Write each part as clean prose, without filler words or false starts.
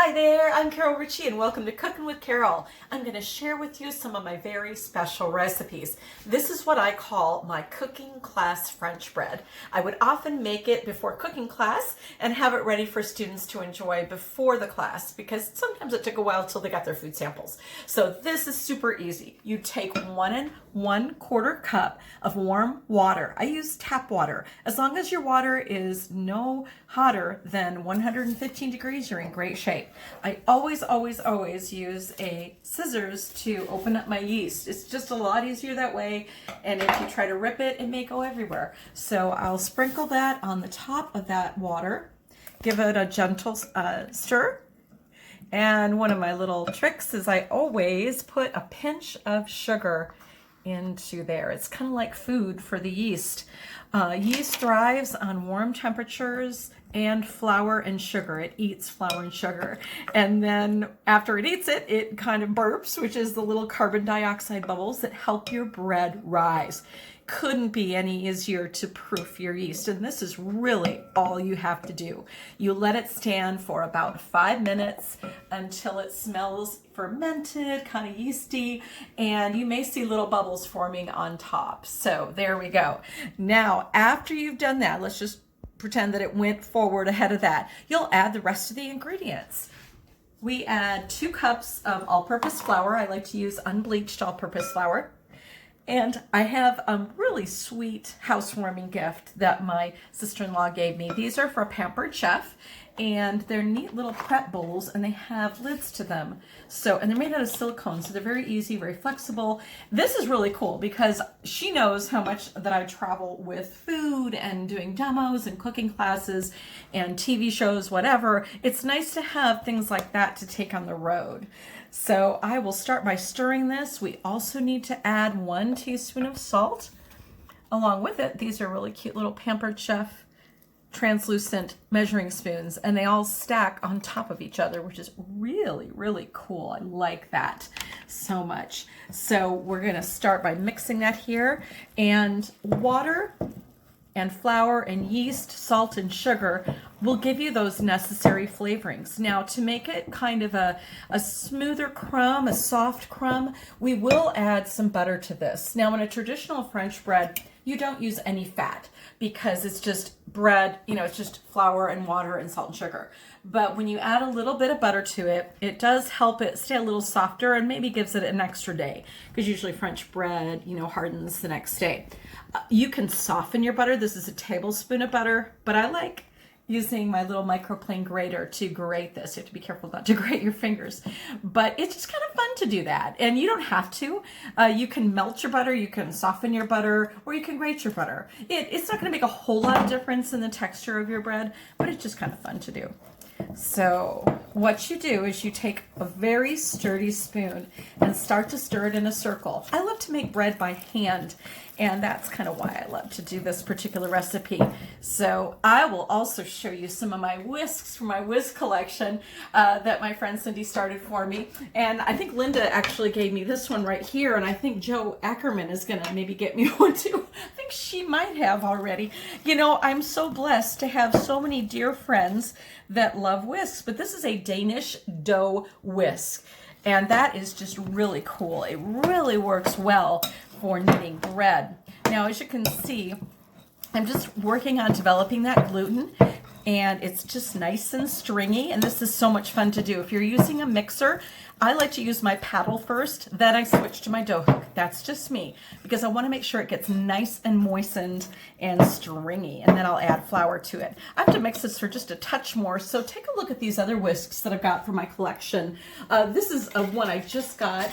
Hi there, I'm Carol Ritchie and welcome to Cooking with Carol. I'm going to share with you some of my very special recipes. This is what I call my cooking class French bread. I would often make it before cooking class and have it ready for students to enjoy before the class because sometimes it took a while till they got their food samples. So this is super easy. You take 1 1/4 cup of warm water. I use tap water. As long as your water is no hotter than 115 degrees, you're in great shape. I always use a scissors to open up my yeast. It's just a lot easier that way, and if you try to rip it, it may go everywhere. So I'll sprinkle that on the top of that water, give it a gentle stir, and one of my little tricks is I always put a pinch of sugar into there. It's kind of like food for the yeast. Yeast thrives on warm temperatures and flour and sugar. It eats flour and sugar. And then after it eats it, it kind of burps, which is the little carbon dioxide bubbles that help your bread rise. Couldn't be any easier to proof your yeast. And this is really all you have to do. You let it stand for about 5 minutes until it smells fermented, kind of yeasty, and you may see little bubbles forming on top. So there we go. Now, after you've done that, let's just pretend that it went forward ahead of that. You'll add the rest of the ingredients. We add 2 cups of all-purpose flour. I like to use unbleached all-purpose flour. And I have a really sweet housewarming gift that my sister-in-law gave me. These are for a pampered chef, and they're neat little prep bowls, and they have lids to them. And they're made out of silicone, so they're very easy, very flexible. This is really cool because she knows how much that I travel with food and doing demos and cooking classes and TV shows, whatever. It's nice to have things like that to take on the road. So I will start by stirring this. We also need to add 1 teaspoon of salt. Along with it, these are really cute little Pampered Chef translucent measuring spoons, and they all stack on top of each other, which is really cool. I like that so much. So we're going to start by mixing that here, and water and flour and yeast, salt and sugar will give you those necessary flavorings. Now, to make it kind of a smoother crumb, a soft crumb, we will add some butter to this. Now, in a traditional French bread, you don't use any fat because it's just bread, it's just flour and water and salt and sugar. But when you add a little bit of butter to it, it does help it stay a little softer and maybe gives it an extra day, because usually French bread, hardens the next day. You can soften your butter. This is a tablespoon of butter, but I like using my little microplane grater to grate this. You have to be careful not to grate your fingers, but it's just kind of fun to do that. And you don't have to. You can melt your butter, you can soften your butter, or you can grate your butter. It's not going to make a whole lot of difference in the texture of your bread, but it's just kind of fun to do. So what you do is you take a very sturdy spoon and start to stir it in a circle. I love to make bread by hand, and that's kind of why I love to do this particular recipe. So I will also show you some of my whisks from my whisk collection that my friend Cindy started for me. And I think Linda actually gave me this one right here, and I think Joe Ackerman is going to maybe get me one too. I think she might have already. I'm so blessed to have so many dear friends that love whisks, but this is a Danish dough whisk, and that is just really cool. It really works well for kneading bread. Now, as you can see, I'm just working on developing that gluten, and it's just nice and stringy, and this is so much fun to do. If you're using a mixer, I like to use my paddle first, then I switch to my dough hook. That's just me, because I want to make sure it gets nice and moistened and stringy, and then I'll add flour to it. I have to mix this for just a touch more, so take a look at these other whisks that I've got for my collection. This is one I just got.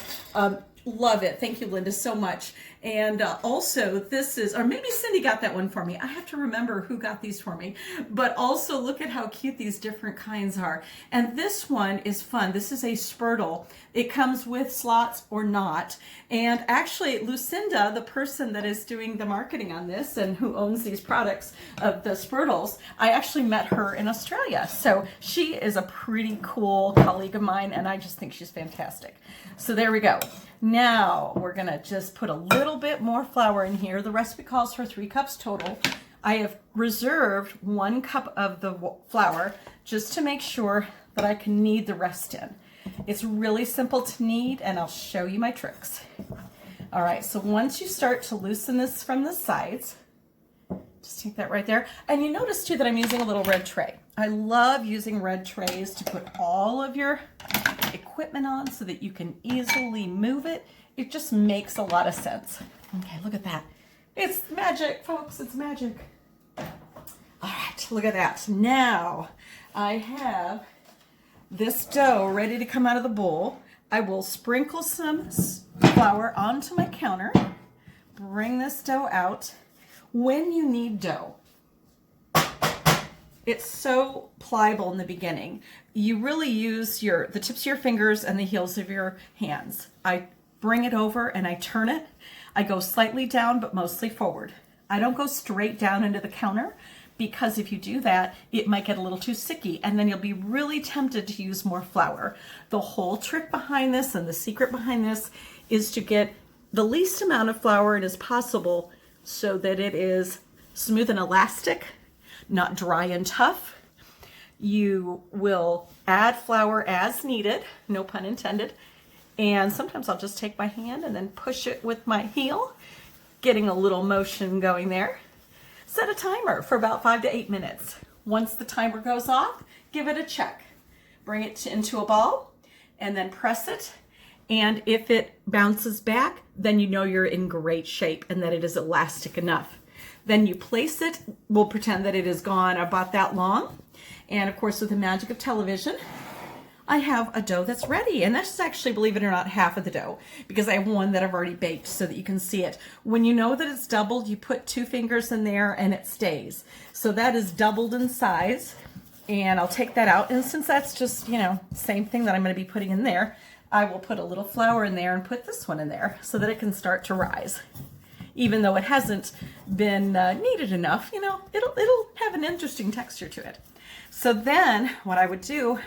Love it. Thank you, Linda, so much. And also this is, or maybe Cindy got that one for me. I have to remember who got these for me. But also look at how cute these different kinds are. And this one is fun. This is a spurtle. It comes with slots or not. And actually, Lucinda, the person that is doing the marketing on this and who owns these products of the spurtles, I actually met her in Australia. So she is a pretty cool colleague of mine, and I just think she's fantastic. So there we go. Now we're going to just put a little bit more flour in here. The recipe calls for 3 cups total. I have reserved 1 cup of the flour just to make sure that I can knead the rest in. It's really simple to knead, and I'll show you my tricks. All right, so once you start to loosen this from the sides, just take that right there. And you notice too that I'm using a little red tray. I love using red trays to put all of your equipment on so that you can easily move it. It just makes a lot of sense. Okay, look at that. It's magic, folks, it's magic. All right, look at that. Now I have this dough ready to come out of the bowl. I will sprinkle some flour onto my counter, bring this dough out. When you knead dough, it's so pliable in the beginning. You really use the tips of your fingers and the heels of your hands. I bring it over and I turn it. I go slightly down, but mostly forward. I don't go straight down into the counter, because if you do that, it might get a little too sticky, and then you'll be really tempted to use more flour. The whole trick behind this and the secret behind this is to get the least amount of flour in as possible so that it is smooth and elastic, not dry and tough. You will add flour as needed, no pun intended, and sometimes I'll just take my hand and then push it with my heel, getting a little motion going there. Set a timer for about 5 to 8 minutes. Once the timer goes off, give it a check. Bring it into a ball and then press it. And if it bounces back, then you know you're in great shape and that it is elastic enough. Then you place it. We'll pretend that it is gone about that long. And of course, with the magic of television, I have a dough that's ready. And that's actually, believe it or not, half of the dough, because I have one that I've already baked so that you can see it. When you know that it's doubled, you put 2 fingers in there and it stays. So that is doubled in size. And I'll take that out. And since that's just, same thing that I'm going to be putting in there, I will put a little flour in there and put this one in there so that it can start to rise. Even though it hasn't been kneaded enough, it'll have an interesting texture to it. So then what I would do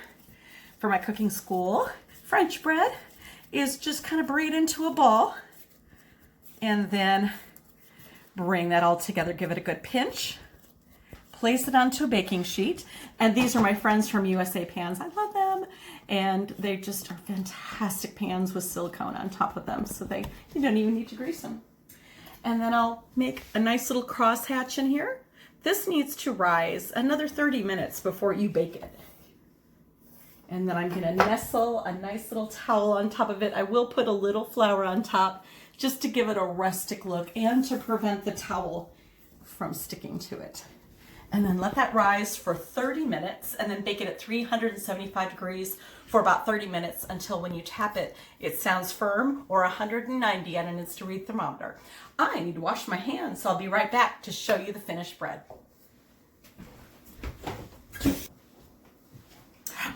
for my cooking school French bread is just kind of braid into a ball and then bring that all together, give it a good pinch, place it onto a baking sheet. And these are my friends from USA Pans. I love them. And they just are fantastic pans with silicone on top of them, so you don't even need to grease them. And then I'll make a nice little crosshatch in here. This needs to rise another 30 minutes before you bake it. And then I'm gonna nestle a nice little towel on top of it. I will put a little flour on top just to give it a rustic look and to prevent the towel from sticking to it. And then let that rise for 30 minutes and then bake it at 375 degrees for about 30 minutes until when you tap it, it sounds firm, or 190 at an instant-read thermometer. I need to wash my hands, so I'll be right back to show you the finished bread.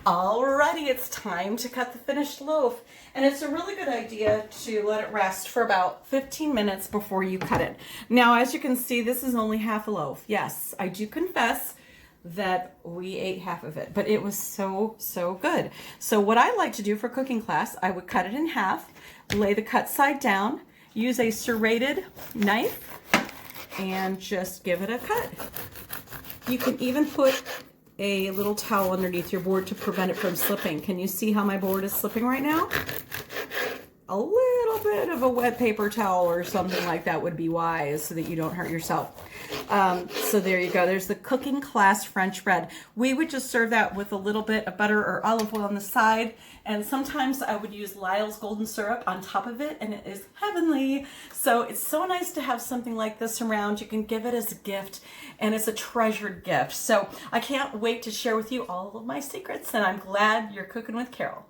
Alrighty, it's time to cut the finished loaf. And it's a really good idea to let it rest for about 15 minutes before you cut it. Now, as you can see, this is only half a loaf. Yes, I do confess that we ate half of it, but it was so good. So what I like to do for cooking class, I would cut it in half, lay the cut side down, use a serrated knife, and just give it a cut. You can even put a little towel underneath your board to prevent it from slipping. Can you see how my board is slipping right now? A little bit of a wet paper towel or something like that would be wise so that you don't hurt yourself. So there you go. There's the cooking class French bread. We would just serve that with a little bit of butter or olive oil on the side. And sometimes I would use Lyle's golden syrup on top of it, and it is heavenly. So it's so nice to have something like this around. You can give it as a gift, and it's a treasured gift. So I can't wait to share with you all of my secrets, and I'm glad you're cooking with Carol.